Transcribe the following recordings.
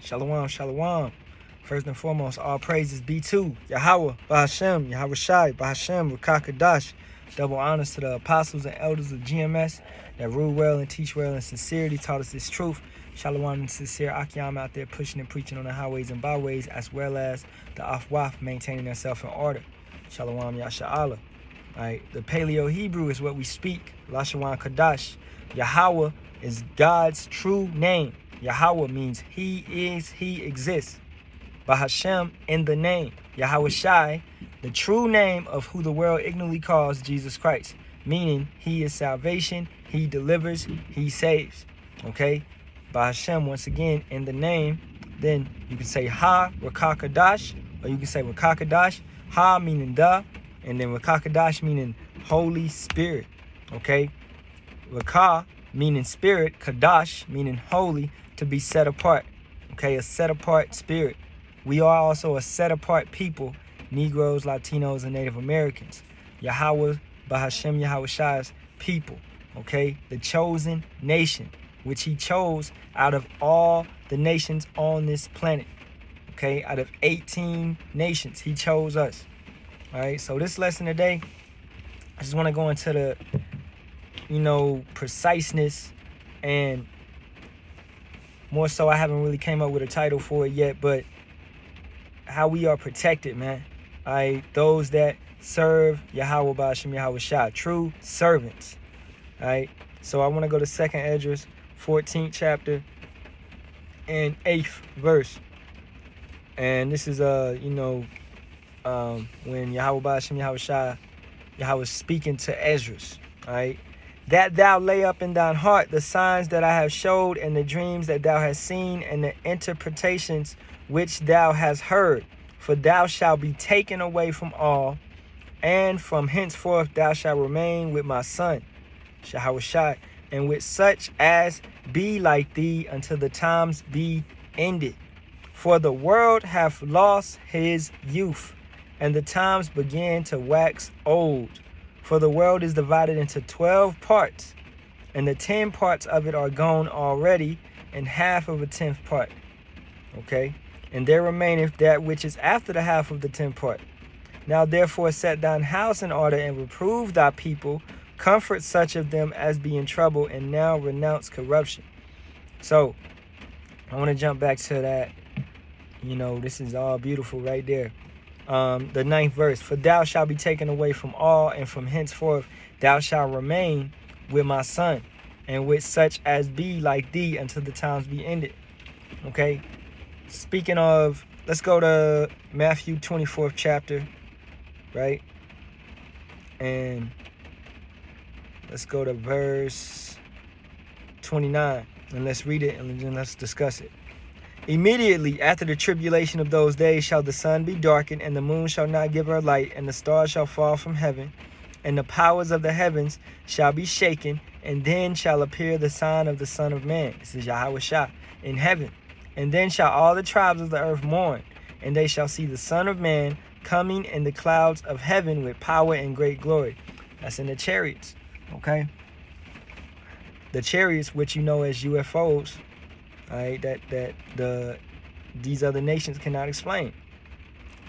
Shalawam, shalawam. First and foremost, all praises be to Yahawah Bahasham Yahawashi, Bahasham Rakakadash. Double honors to the apostles and elders of GMS that rule well and teach well in sincerity, taught us this truth. Shalawam and sincere Akyam out there pushing and preaching on the highways and byways, as well as the Ahtham maintaining themselves in order. Shalawam Yasharahla. Right, the Paleo Hebrew is what we speak. Lashawan Kadash. Yahawah is God's true name. Yahawah means He is, He exists. Bahasham in the name. Yahawashi, the true name of who the world ignorantly calls Jesus Christ. Meaning He is salvation, He delivers, He saves. Okay? Bahasham, once again, in the name. Then you can say Ha, Rakakadash, or you can say Rakakadash. Ha meaning the, and then Rakakadash meaning Holy Spirit. Okay? Rakah meaning spirit, Kadash meaning holy, to be set apart. Okay, a set apart spirit. We are also a set apart people, Negroes, Latinos, and Native Americans. Yahawah Bahasham Yahawashi's people. Okay, the chosen nation, which He chose out of all the nations on this planet. Okay, out of 18 nations, He chose us. All right, so this lesson today, I just want to go into the, preciseness, and more so I haven't really came up with a title for it yet, but how we are protected, man. All right, those that serve Yahawah Bahasham Yahawashi, true servants. All right, so I want to go to 2nd Esdras, 14th chapter and 8th verse. And this is when Yahawah Bahasham Yahawashi, Yahweh was speaking to Esdras, all right? That thou lay up in thine heart the signs that I have showed, and the dreams that thou hast seen, and the interpretations which thou hast heard. For thou shalt be taken away from all, and from henceforth thou shalt remain with my son, Shahawashi, and with such as be like thee until the times be ended. For the world hath lost his youth, and the times began to wax old. For the world is divided into 12 parts, and the 10 parts of it are gone already, and half of a 10th part. Okay? And there remaineth that which is after the half of the 10th part. Now therefore set thine house in order, and reprove thy people, comfort such of them as be in trouble, and now renounce corruption. So, I want to jump back to that. This is all beautiful right there. The 9th verse. For thou shalt be taken away from all, and from henceforth thou shalt remain with my son, and with such as be like thee until the times be ended. Okay? Speaking of, let's go to Matthew 24th chapter, right? And let's go to verse 29, and let's read it, and then let's discuss it. Immediately after the tribulation of those days shall the sun be darkened, and the moon shall not give her light, and the stars shall fall from heaven, and the powers of the heavens shall be shaken, and then shall appear the sign of the Son of Man, this is Yahawashi, in heaven. And then shall all the tribes of the earth mourn, and they shall see the Son of Man coming in the clouds of heaven with power and great glory. That's in the chariots, okay? The chariots, which you know as UFOs, all right, that these other nations cannot explain.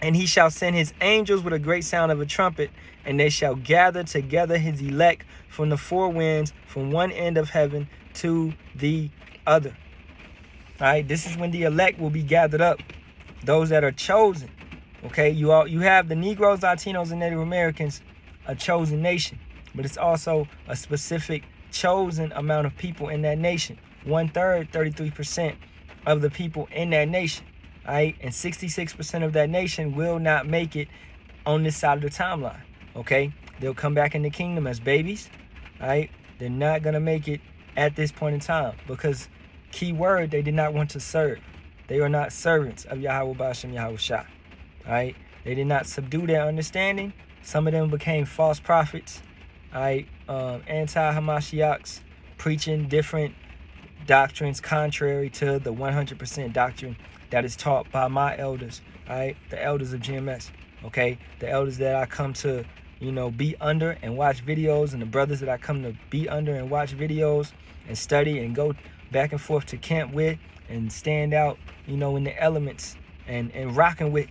And He shall send His angels with a great sound of a trumpet, and they shall gather together His elect from the four winds, from one end of heaven to the other. All right, this is when the elect will be gathered up, those that are chosen. Okay, you have the Negroes, Latinos, and Native Americans, a chosen nation, but it's also a specific chosen amount of people in that nation. 1/3, 33% of the people in that nation, all right? And 66% of that nation will not make it on this side of the timeline, okay? They'll come back in the kingdom as babies, all right? They're not going to make it at this point in time because, key word, they did not want to serve. They are not servants of Yahawah Bahasham Yahawashi, all right? They did not subdue their understanding. Some of them became false prophets, all right? Anti-Hamashiachs, preaching different doctrines contrary to the 100% doctrine that is taught by my elders, all right? The elders of GMS, okay? The elders that I come to, be under and watch videos, and the brothers that I come to be under and watch videos and study and go back and forth to camp with and stand out, you know, in the elements and rocking with,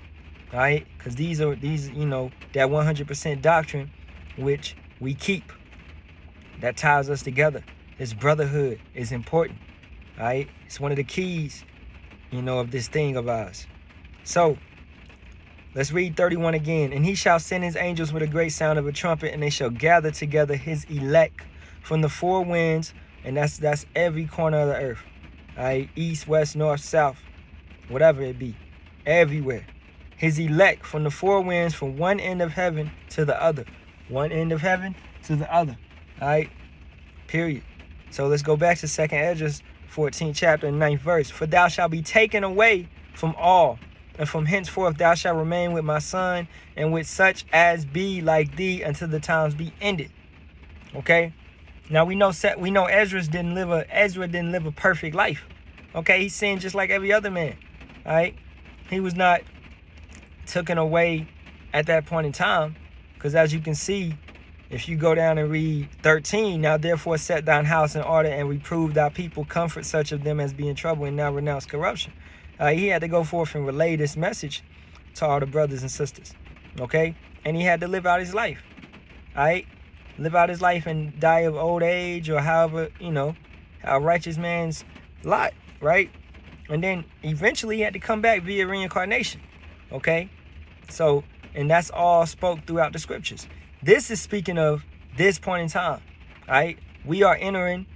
all right? Because these, you know, that 100% doctrine which we keep, that ties us together. This brotherhood is important, all right? It's one of the keys, you know, of this thing of ours. So let's read 31 again. And he shall send his angels with a great sound of a trumpet, and they shall gather together his elect from the four winds, and that's every corner of the earth, all right? East, west, north, south, whatever it be, everywhere. His elect from the four winds, from one end of heaven to the other. One end of heaven to the other, all right? Period. So let's go back to 2nd Esdras 14th chapter and 9th verse. For thou shalt be taken away from all, and from henceforth thou shalt remain with my son, and with such as be like thee until the times be ended. Okay? Now we know Ezra didn't live a perfect life. Okay, he sinned just like every other man. All right? He was not taken away at that point in time, because as you can see, if you go down and read 13, now therefore set thine house in order and reprove thy people, comfort such of them as be in trouble, and now renounce corruption. He had to go forth and relay this message to all the brothers and sisters, okay? And he had to live out his life, all right? Live out his life and die of old age, or however, you know, how righteous man's lot, right? And then eventually he had to come back via reincarnation, okay? So, and that's all spoke throughout the scriptures. This is speaking of this point in time, all right? We are entering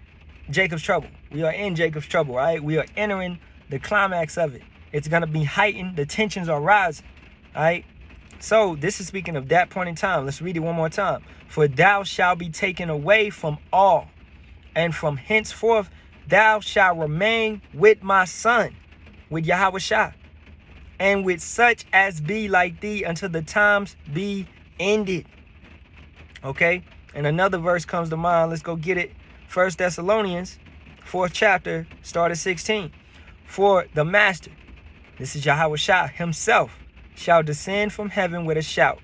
Jacob's trouble. We are in Jacob's trouble, right? We are entering the climax of it. It's going to be heightened. The tensions are rising, all right? So this is speaking of that point in time. Let's read it one more time. For thou shalt be taken away from all, and from henceforth thou shalt remain with my son, with Yahawah, and with such as be like thee until the times be ended. Okay? And another verse comes to mind. Let's go get it. 1 Thessalonians 4th chapter, start at 16. For the master, this is Yahawah himself, shall descend from heaven with a shout,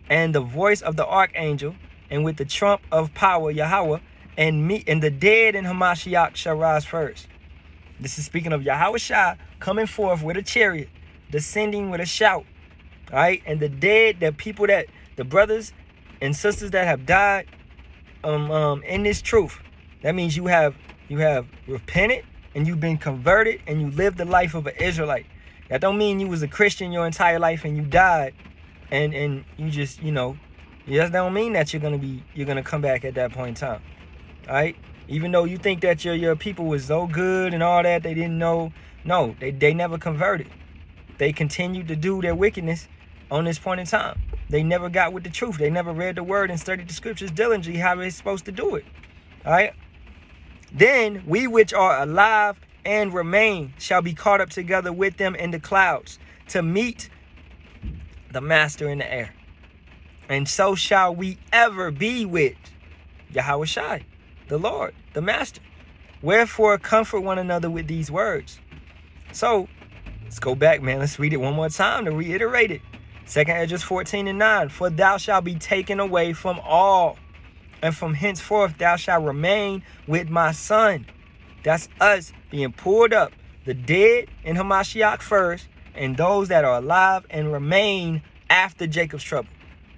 and the voice of the archangel, and with the trump of power, Yahawah, and the dead in Hamashiach shall rise first. This is speaking of Yahawah coming forth with a chariot, descending with a shout. All right, and the dead, the brothers and sisters that have died in this truth. That means you have repented, and you've been converted, and you lived the life of an Israelite. That don't mean you was a Christian your entire life and you died and you just, you know, that don't mean that you're gonna come back at that point in time. All right? Even though you think that your people was so good and all that, they didn't know. No, they never converted. They continued to do their wickedness on this point in time. They never got with the truth. They never read the word and studied the scriptures diligently how they're supposed to do it. All right? Then we which are alive and remain shall be caught up together with them in the clouds to meet the master in the air. And so shall we ever be with Yahawah, the Lord, the master. Wherefore comfort one another with these words. So let's go back, man. Let's read it one more time to reiterate it. 2nd Esdras 14 and 9. For thou shalt be taken away from all, and from henceforth thou shalt remain with my son. That's us being pulled up, the dead in Hamashiach first, and those that are alive and remain after Jacob's trouble,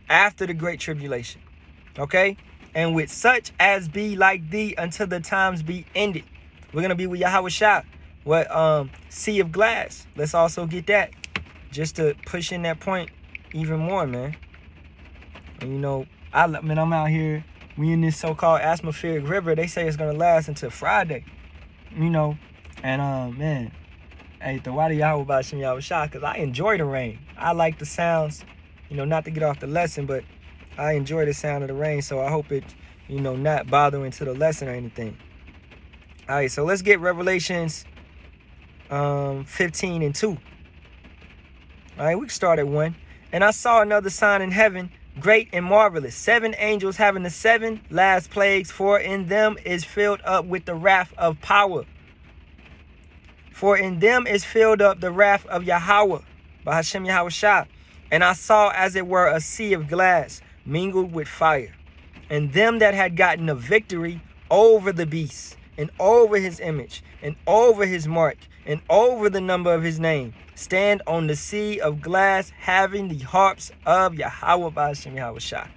after the great tribulation. Okay? And with such as be like thee until the times be ended. We're going to be with Yahawah. What sea of glass. Let's also get that, just to push in that point even more, man. And, you know, I'm out here. We in this so-called atmospheric river. They say it's going to last until Friday. You know, and man, hey, the Yahawah Bahasham Yahawashi, because I enjoy the rain. I like the sounds, you know, not to get off the lesson, but I enjoy the sound of the rain, so I hope it, you know, not bothering to the lesson or anything. All right, so let's get Revelations 15 and 2. All right, we can start at 1. And I saw another sign in heaven, great and marvelous, 7 angels having the 7 last plagues, for in them is filled up with the wrath of power. For in them is filled up the wrath of Yahawah Bahasham Yahawashi. And I saw as it were a sea of glass mingled with fire. And them that had gotten a victory over the beast, and over his image, and over his mark, and over the number of his name, stand on the sea of glass, having the harps of Yahawah Bahasham Yahawashi.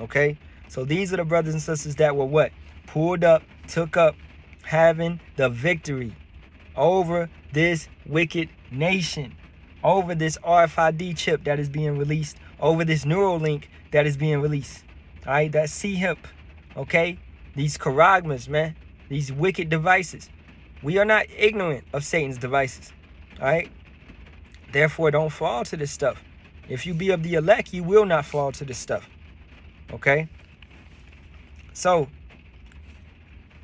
Okay? So these are the brothers and sisters that were what? Pulled up, took up, having the victory over this wicked nation, over this RFID chip that is being released, over this Neuralink that is being released. All right, that C-hip, okay? These charagmas, man, these wicked devices. We are not ignorant of Satan's devices, all right? Therefore, don't fall to this stuff. If you be of the elect, you will not fall to this stuff, okay? So,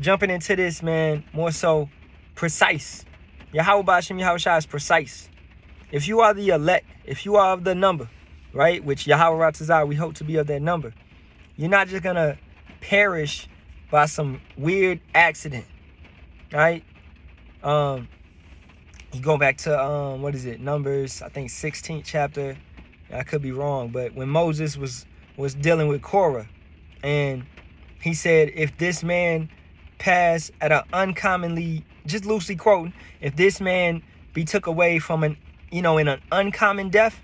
jumping into this, man, more so precise. Yahawah Bahasham Yahawashi is precise. If you are the elect, if you are of the number, right, which Yahawah Ratazah, we hope to be of that number, you're not just going to perish by some weird accident, right? You go back to, what is it, Numbers, I think 16th chapter. I could be wrong, but when Moses was dealing with Korah, and he said, if this man pass at an uncommonly, just loosely quoting, if this man be took away from an, in an uncommon death,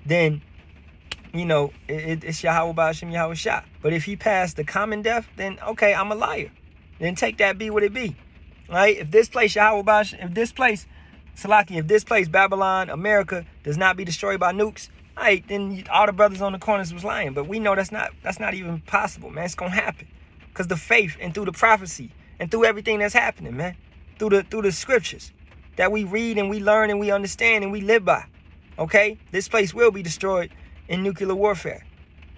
then, it's Yahawah Bahasham Yahawashi. But if he passed the common death, then, okay, I'm a liar. Then take that be what it be. Right? If this place, Yahawah Bahasham, if this place, Salaki, if this place, Babylon, America, does not be destroyed by nukes, right, then all the brothers on the corners was lying. But we know that's not even possible, man. It's going to happen. Because the faith and through the prophecy and through everything that's happening, man, through the scriptures that we read and we learn and we understand and we live by, okay? This place will be destroyed in nuclear warfare.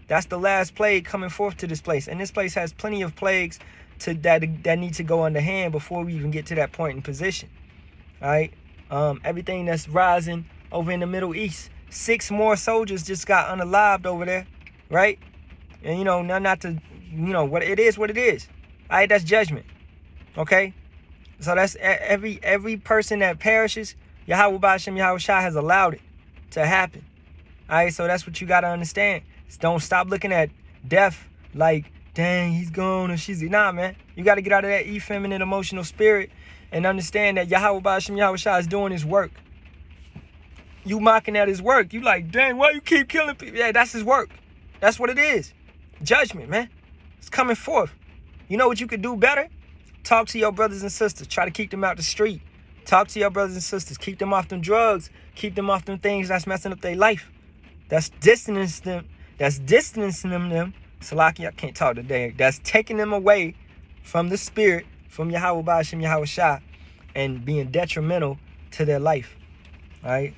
That's the last plague coming forth to this place. And this place has plenty of plagues that need to go under hand before we even get to that point in position, all right? Everything that's rising over in the Middle East. 6 more soldiers just got unalived over there, right? And, not to, what it is, all right? That's judgment, okay? So that's every person that perishes, Yahawah Bahasham Yahawashi has allowed it to happen. All right, so that's what you got to understand. Don't stop looking at death like, dang, he's gone or she's... Nah, man. You got to get out of that effeminate emotional spirit and understand that Yahawah Bahasham Yahawashi is doing his work. You mocking at his work. You like, dang, why you keep killing people? Yeah, that's his work. That's what it is. Judgment, man. It's coming forth. You know what you could do better? Talk to your brothers and sisters. Try to keep them out the street. Talk to your brothers and sisters. Keep them off them drugs. Keep them off them things that's messing up their life. That's distancing them. Salaki, I can't talk today. That's taking them away from the spirit, from Yahawah Bahasham Yahawashi, and being detrimental to their life. All right?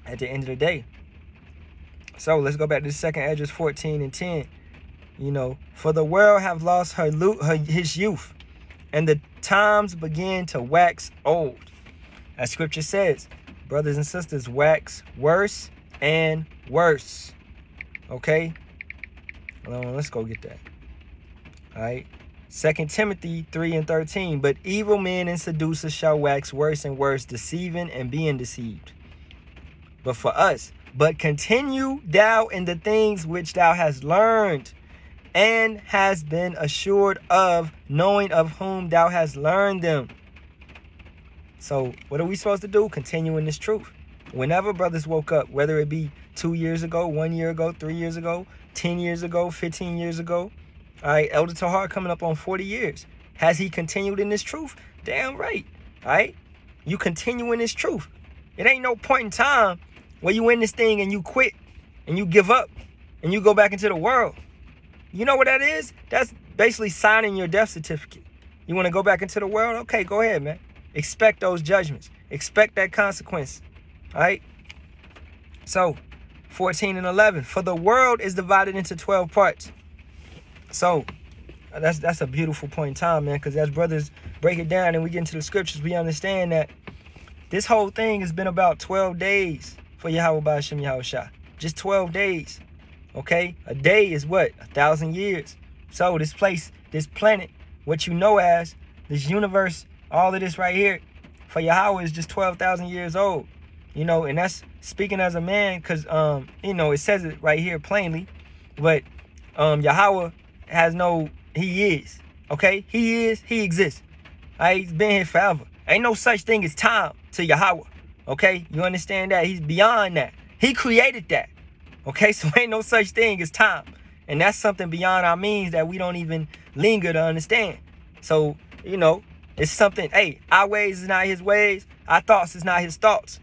At the end of the day. So let's go back to the 2nd Esdras 14 and 10. For the world have lost his youth, and the times begin to wax old. As scripture says, brothers and sisters, wax worse and worse. Okay? Let's go get that. All right? 2 Timothy 3 and 13. But evil men and seducers shall wax worse and worse, deceiving and being deceived. But for us, but continue thou in the things which thou hast learned, and has been assured of, knowing of whom thou hast learned them. So what are we supposed to do? Continue in this truth. Whenever brothers woke up, whether it be 2 years ago, 1 year ago, 3 years ago, 10 years ago, 15 years ago, all right, Elder Tahar coming up on 40 years. Has he continued in this truth? Damn right, all right? You continue in this truth. It ain't no point in time where you in this thing and you quit and you give up and you go back into the world. You know what that is? That's basically signing your death certificate. You want to go back into the world? Okay, go ahead, man. Expect those judgments. Expect that consequence. All right? So, 14 and 11. For the world is divided into 12 parts. So, that's a beautiful point in time, man, because as brothers break it down and we get into the scriptures, we understand that this whole thing has been about 12 days for Yahawah Bahasham Yahawashi. Just 12 days. Okay, a day is what? 1,000 years. So this place, this planet, what you know as this universe, all of this right here, for Yahawah is just 12,000 years old. And that's speaking as a man, because it says it right here plainly. But Yahawah has no, he is. Okay, he exists. All right, he's been here forever. Ain't no such thing as time to Yahawah. Okay? You understand that? He's beyond that. He created that. Okay? So ain't no such thing as time. And that's something beyond our means that we don't even linger to understand. So, it's something, hey, our ways is not his ways. Our thoughts is not his thoughts.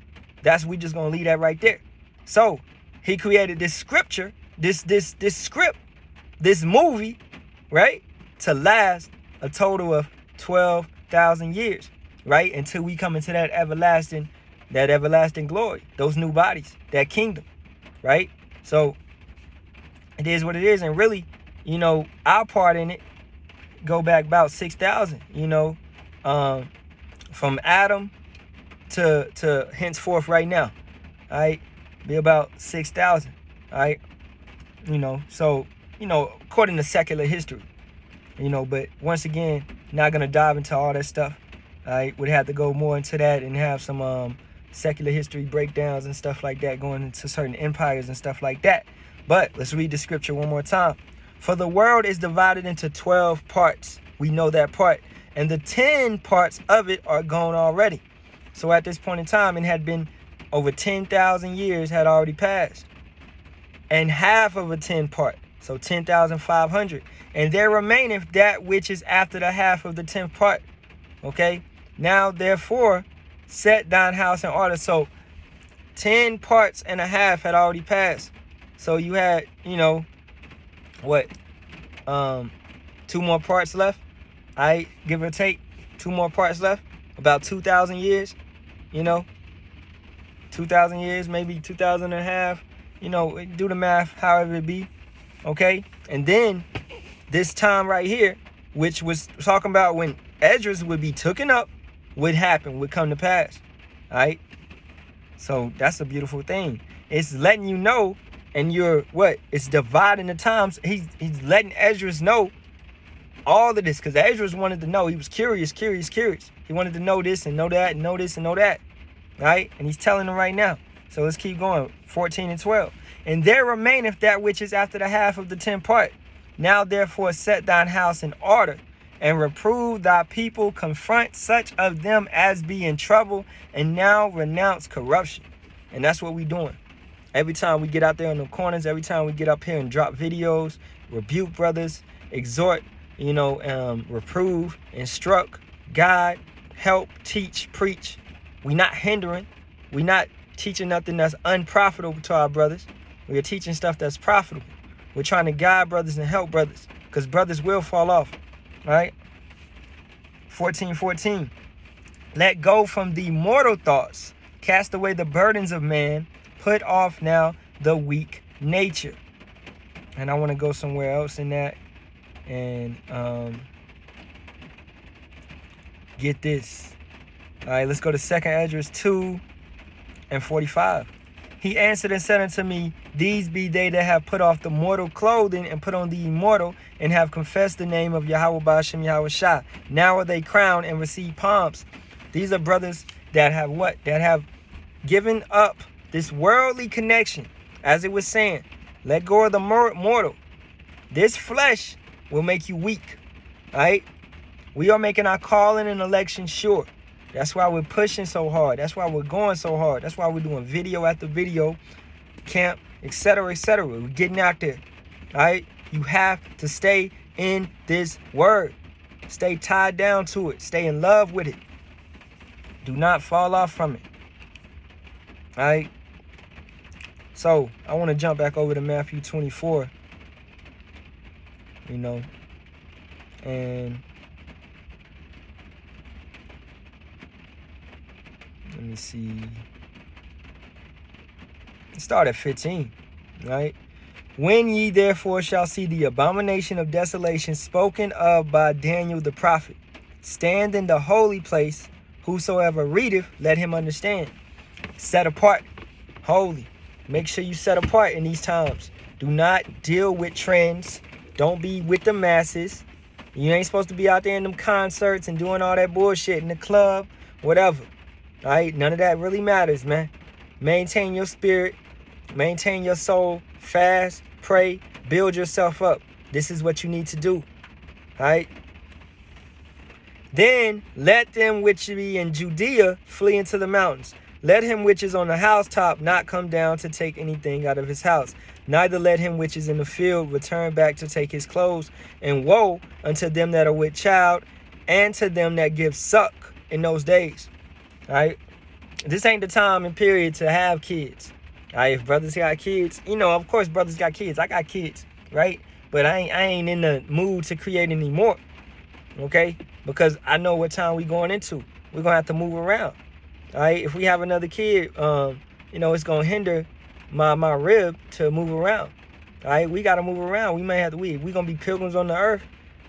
We just going to leave that right there. So, he created this scripture, this script, this movie, right? To last a total of 12,000 years, right? Until we come into that everlasting glory, those new bodies, that kingdom, right? So it is what it is. And really, our part in it go back about 6,000, from Adam to henceforth right now, all right? Be about 6,000, all right? So, according to secular history, but once again, not going to dive into all that stuff. I would have to go more into that and have some secular history breakdowns and stuff like that, going into certain empires and stuff like that. But let's read the scripture one more time. For the world is divided into 12 parts. We know that part. And the 10 parts of it are gone already. So at this point in time, it had been over 10,000 years had already passed. And half of a 10 part. So 10,500. And there remaineth that which is after the half of the 10th part. Okay? Now, therefore, set thine house in order. So 10 parts and a half had already passed. So you had, 2 more parts left. Give or take 2 more parts left. About 2,000 years. 2,000 years, maybe 2,000 and a half. Do the math, however it be. Okay? And then this time right here, which was talking about when Esdras would be taken up, would come to pass. All right? So that's a beautiful thing. It's letting you know, and it's dividing the times. He's letting Esdras know all of this, because Esdras wanted to know. He was curious. He wanted to know this and know that and know this and know that. All right? And he's telling them right now. So let's keep going. 14 and 12. And there remaineth that which is after the half of the 10th part. Now therefore set thine house in order, and reprove thy people, confront such of them as be in trouble, and now renounce corruption. And that's what we doing. Every time we get out there in the corners, every time we get up here and drop videos, rebuke brothers, exhort, reprove, instruct, guide, help, teach, preach. We not hindering. We not teaching nothing that's unprofitable to our brothers. We are teaching stuff that's profitable. We're trying to guide brothers and help brothers, because brothers will fall off. All right? 14:14. Let go from the mortal thoughts. Cast away the burdens of man. Put off now the weak nature. And I want to go somewhere else in that. And get this. All right, let's go to 2nd Esdras 2 and 45. He answered and said unto me, these be they that have put off the mortal clothing and put on the immortal, and have confessed the name of Yahawah Bahasham Yahawashi. Now are they crowned and receive palms. These are brothers that have what? That have given up this worldly connection. As it was saying, let go of the mortal. This flesh will make you weak. All right? We are making our calling and election sure. That's why we're pushing so hard. That's why we're going so hard. That's why we're doing video after video, camp, etc., etc. We're getting out there. All right? You have to stay in this word. Stay tied down to it. Stay in love with it. Do not fall off from it. All right? So, I want to jump back over to Matthew 24. And let me see. Start at 15, right? When ye therefore shall see the abomination of desolation spoken of by Daniel the prophet, stand in the holy place, whosoever readeth, let him understand. Set apart, holy. Make sure you set apart in these times. Do not deal with trends. Don't be with the masses. You ain't supposed to be out there in them concerts and doing all that bullshit in the club, whatever. All right? None of that really matters, man. Maintain your spirit. Maintain your soul. Fast. Pray. Build yourself up. This is what you need to do. All right? Then let them which be in Judea flee into the mountains. Let him which is on the housetop not come down to take anything out of his house. Neither let him which is in the field return back to take his clothes. And woe unto them that are with child, and to them that give suck in those days. All right. This ain't the time and period to have kids. All right. If brothers got kids, of course brothers got kids. I got kids, right? But I ain't in the mood to create any more. Okay? Because I know what time we going into. We're going to have to move around. All right? If we have another kid, it's going to hinder my rib to move around. All right? We got to move around. We may have to, we going to be pilgrims on the earth.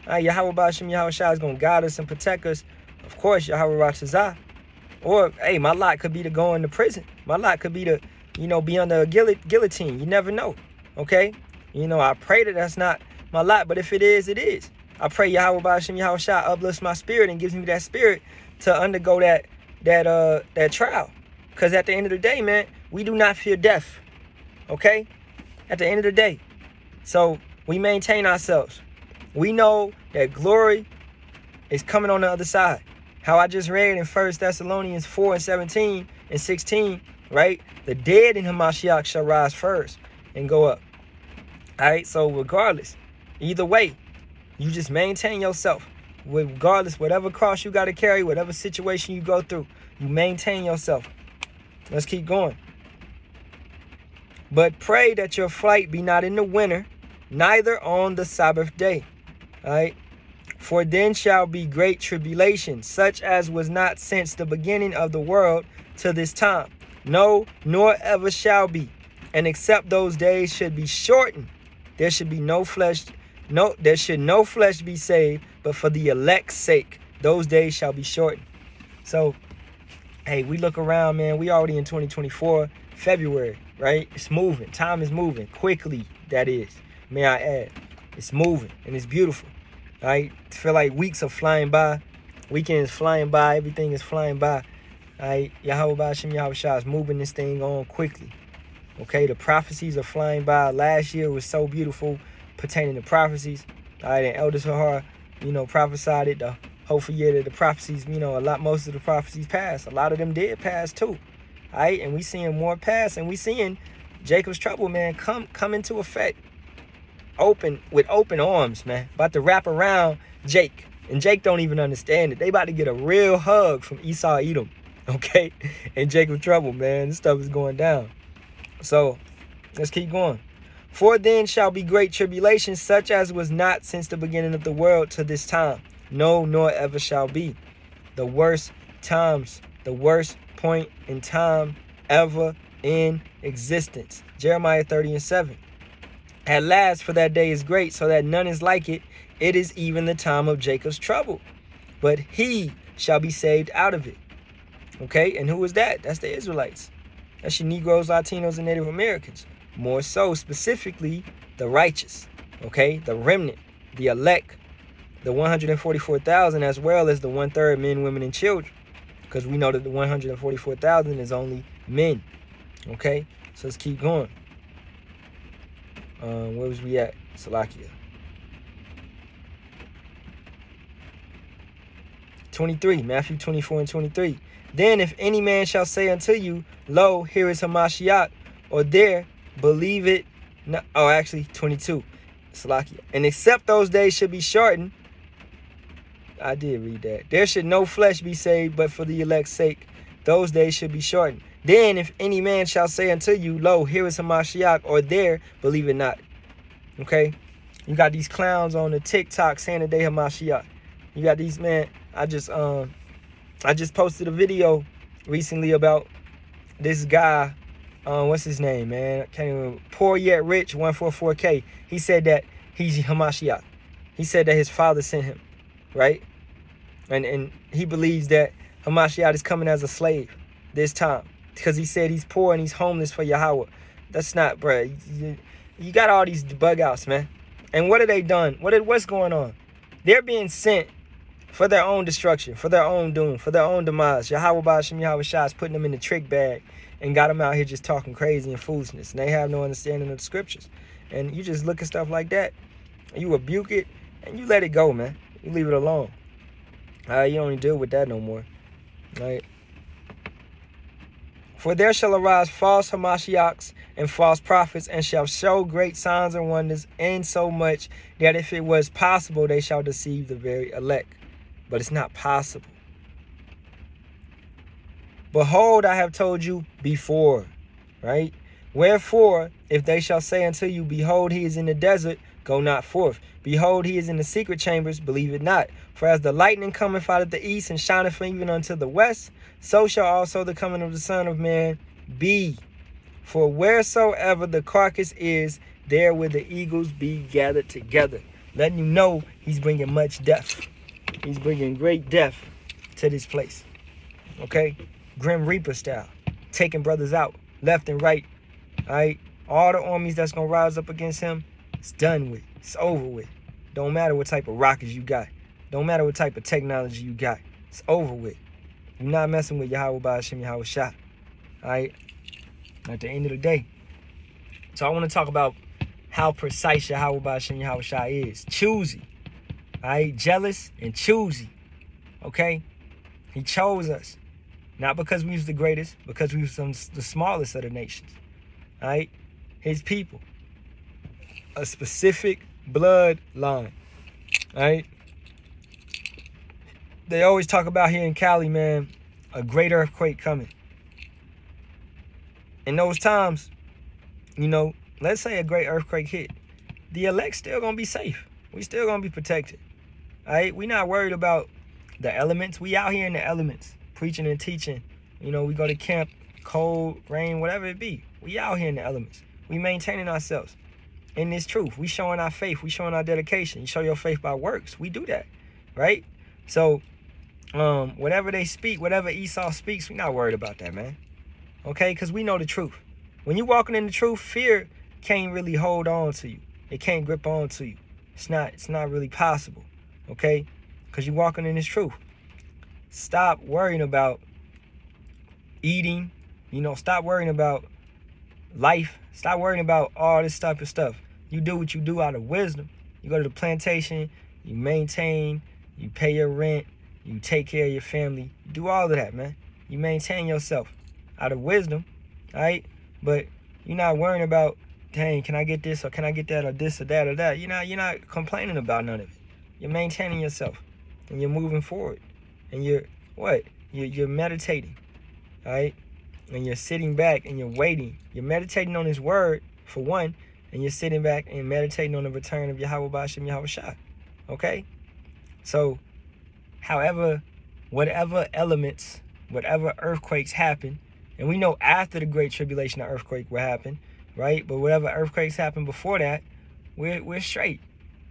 All right? Yahawah Bahasham Yahawashi is going to guide us and protect us. Of course, Yahawah Bahasham. Or, hey, my lot could be to go into prison. My lot could be to, be under a guillotine. You never know. Okay? I pray that that's not my lot. But if it is, it is. I pray Yahawah Bahasham Yahawashi uplifts my spirit and gives me that spirit to undergo that trial. Because at the end of the day, man, we do not fear death. Okay? At the end of the day. So we maintain ourselves. We know that glory is coming on the other side. How I just read in 1 Thessalonians 4 and 17 and 16, right? The dead in Hamashiach shall rise first and go up. All right? So regardless, either way, you just maintain yourself. Regardless, whatever cross you got to carry, whatever situation you go through, you maintain yourself. Let's keep going. But pray that your flight be not in the winter, neither on the Sabbath day. All right? For then shall be great tribulation, such as was not since the beginning of the world to this time. No, nor ever shall be. And except those days should be shortened, there should be no flesh. No, there should no flesh be saved, but for the elect's sake, those days shall be shortened. So, hey, we look around, man. We already in 2024, February, right? It's moving. Time is moving quickly, that is. May I add. It's moving, and it's beautiful, right? I feel like weeks are flying by. Weekends flying by. Everything is flying by. All right? Yahawah Bahasham Yahawashi is moving this thing on quickly. Okay? The prophecies are flying by. Last year was so beautiful, pertaining to prophecies. All right, and Elder Sahar, prophesied it. The hopeful year that the prophecies, most of the prophecies passed. A lot of them did pass too. All right, and we seeing more pass, and we seeing Jacob's trouble, man, come into effect. With open arms, man. About to wrap around Jake. And Jake don't even understand it. They about to get a real hug from Esau Edom. Okay? And Jacob's trouble, man. This stuff is going down. So, let's keep going. For then shall be great tribulation, such as was not since the beginning of the world to this time. No, nor ever shall be. The worst times, the worst point in time ever in existence. Jeremiah 30 and 7. At last, for that day is great, so that none is like it. It is even the time of Jacob's trouble. But he shall be saved out of it. Okay, and who is that? That's the Israelites. That's your Negroes, Latinos, and Native Americans. More so, specifically, the righteous, okay? The remnant, the elect, the 144,000, as well as the 1/3 men, women, and children. Because we know that the 144,000 is only men, okay? So let's keep going. Where was we at? Salakia. 23, Matthew 24 and 23. Then if any man shall say unto you, Lo, here is Hamashiach, or there, believe it. No, 22. Salakia. And except those days should be shortened. I did read that. There should no flesh be saved, but for the elect's sake, those days should be shortened. Then if any man shall say unto you, Lo, here is Hamashiach, or there, believe it not. Okay? You got these clowns on the TikTok saying that they Hamashiach. You got these, man. I just posted a video recently about this guy. What's his name, man? I can't even. Poor Yet Rich 144K. He said that he's Hamashiach. He said that his father sent him, right? And he believes that Hamashiach is coming as a slave this time because he said he's poor and he's homeless for Yahawah. That's not, bruh. You got all these bug outs, man. And what have they done? What's going on? They're being sent for their own destruction, for their own doom, for their own demise. Yahawah Bahasham Yahawashi is putting them in the trick bag and got them out here just talking crazy and foolishness. And they have no understanding of the scriptures. And you just look at stuff like that, and you rebuke it, and you let it go, man. You leave it alone. You don't deal with that no more. Right? For there shall arise false Hamashiachs and false prophets, and shall show great signs and wonders, insomuch that if it was possible, they shall deceive the very elect. But it's not possible. Behold, I have told you before, right? Wherefore, if they shall say unto you, behold, he is in the desert, go not forth. Behold, he is in the secret chambers, believe it not. For as the lightning cometh out of the east and shineth even unto the west, so shall also the coming of the Son of Man be. For wheresoever the carcass is, there will the eagles be gathered together. Letting you know he's bringing much death. He's bringing great death to this place. Okay? Grim Reaper style. Taking brothers out left and right. Alright? All the armies that's going to rise up against him, it's done with. It's over with. Don't matter what type of rockets you got. Don't matter what type of technology you got. It's over with. You're not messing with Yahawah Bahasham Yahawashi. Alright? At the end of the day. So I want to talk about how precise Yahawah Bahasham Yahawashi is. Choosy. Alright? Jealous and choosy. Okay? He chose us. Not because we was the greatest, because we was the smallest of the nations. Alright? His people. A specific bloodline. Alright? They always talk about here in Cali, man, a great earthquake coming. In those times, you know, let's say a great earthquake hit. The elect still gonna be safe. We still gonna be protected. Alright? We not worried about the elements. We out here in the elements, preaching and teaching. You know, we go to camp, cold, rain, whatever it be. We out here in the elements. We maintaining ourselves in this truth. We showing our faith. We showing our dedication. You show your faith by works. We do that, right? So, whatever they speak, whatever Esau speaks, we not worried about that, man. Okay? Because we know the truth. When you walking in the truth, fear can't really hold on to you. It can't grip on to you. It's not really possible. Okay? Because you're walking in this truth. Stop worrying about eating. You know, stop worrying about life. Stop worrying about all this type of stuff. You do what you do out of wisdom. You go to the plantation, you maintain, you pay your rent, you take care of your family. You do all of that, man. You maintain yourself out of wisdom, all right? But you're not worrying about, dang, can I get this or can I get that or this or that or that? You're not complaining about none of it. You're maintaining yourself and you're moving forward. And you're You're meditating, all right? And you're sitting back and you're waiting. You're meditating on his word, for one, and you're sitting back and meditating on the return of Yahawah Bahasham Yahawashi. Okay? So, whatever elements, whatever earthquakes happen, and we know after the Great Tribulation, an earthquake will happen, right? But whatever earthquakes happen before that, we're straight.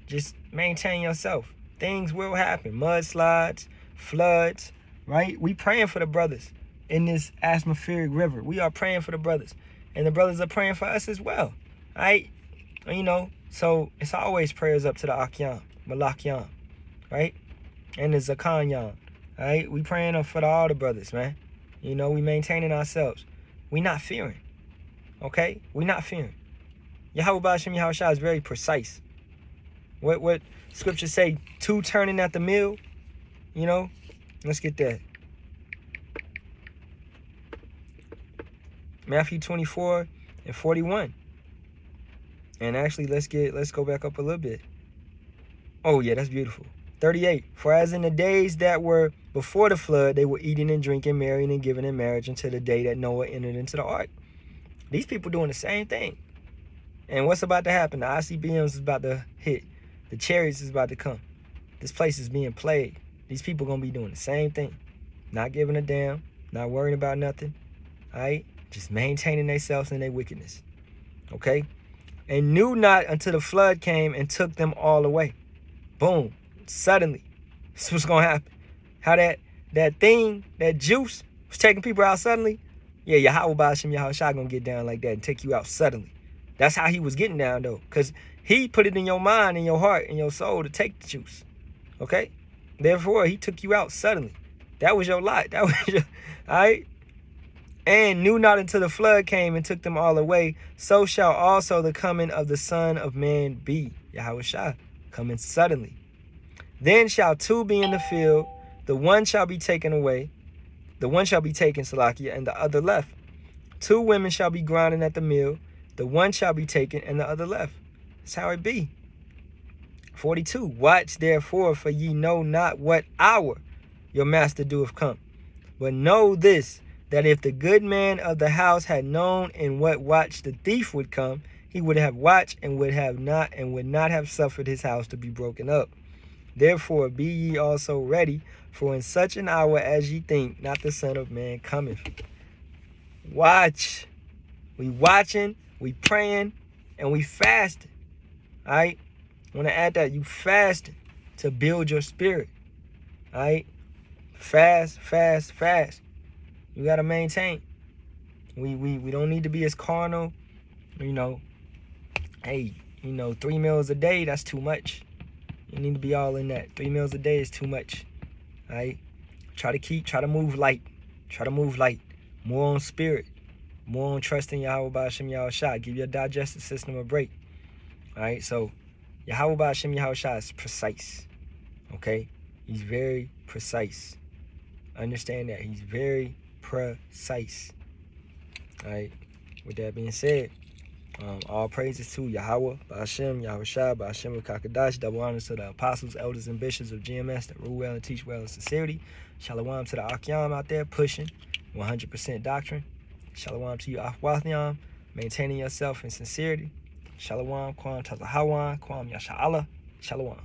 Just maintain yourself. Things will happen. Mudslides, floods, right? We praying for the brothers in this atmospheric river. We are praying for the brothers. And the brothers are praying for us as well. Right? You know, so it's always prayers up to the Akyam, Malakyam, right? And the Zakanyam. Right? We praying for all the brothers, man. You know, we maintaining ourselves. We not fearing. Okay? We not fearing. Yahawah Bahasham Yahawashi is very precise. What scriptures say, two turning at the mill, you know? Let's get that. Matthew 24 and 41. And actually, let's go back up a little bit. Oh, yeah, that's beautiful. 38. For as in the days that were before the flood, they were eating and drinking, marrying and giving in marriage until the day that Noah entered into the ark. These people doing the same thing. And what's about to happen? The ICBMs is about to hit. The chariots is about to come. This place is being plagued. These people going to be doing the same thing. Not giving a damn. Not worrying about nothing. All right? Just maintaining themselves in their wickedness. Okay? And knew not until the flood came and took them all away. Boom. Suddenly. This is what's going to happen. How that thing, that juice, was taking people out suddenly. Yeah, Yahawah Bahasham Yahawashi going to get down like that and take you out suddenly. That's how he was getting down, though. Because he put it in your mind, in your heart, in your soul to take the juice. Okay? Therefore, he took you out suddenly. That was your lot. That was your... All right? And knew not until the flood came and took them all away. So shall also the coming of the Son of Man be. Yahawashi coming suddenly. Then shall two be in the field, The one shall be taken away. The one shall be taken, Salakia, and the other left. 2 women shall be grinding at the mill. The one shall be taken, and the other left. That's how it be. 42. Watch therefore, for ye know not what hour your master doeth come. But know this, that if the good man of the house had known in what watch the thief would come, he would have watched and would not have suffered his house to be broken up. Therefore be ye also ready, for in such an hour as ye think not the Son of Man cometh. Watch. We watching, we praying, and we fasting. Alright? I want to add that you fast to build your spirit. Alright? Fast. You gotta maintain. We don't need to be as carnal. Hey, 3 meals a day, that's too much. You need to be all in that. 3 meals a day is too much. Alright? Try to move light. More on spirit. More on trusting Yahawah Bahasham Yahawashi. Give your digestive system a break. Alright, so Yahawah Bahasham Yahawashi is precise. Okay? He's very precise. Understand that. He's very precise. Alright? With that being said, all praises to Yahawah Bahasham Yahawashi, Bahasham Kakadash. Double honors to the apostles, elders, and bishops of GMS that rule well and teach well in sincerity. Shalawam to the Ahtham out there pushing 100% doctrine. Shalawam to you, Ahtham, maintaining yourself in sincerity. Shalawam, Kwam Tazahawan, Kwam Yasharahla. Shalawam.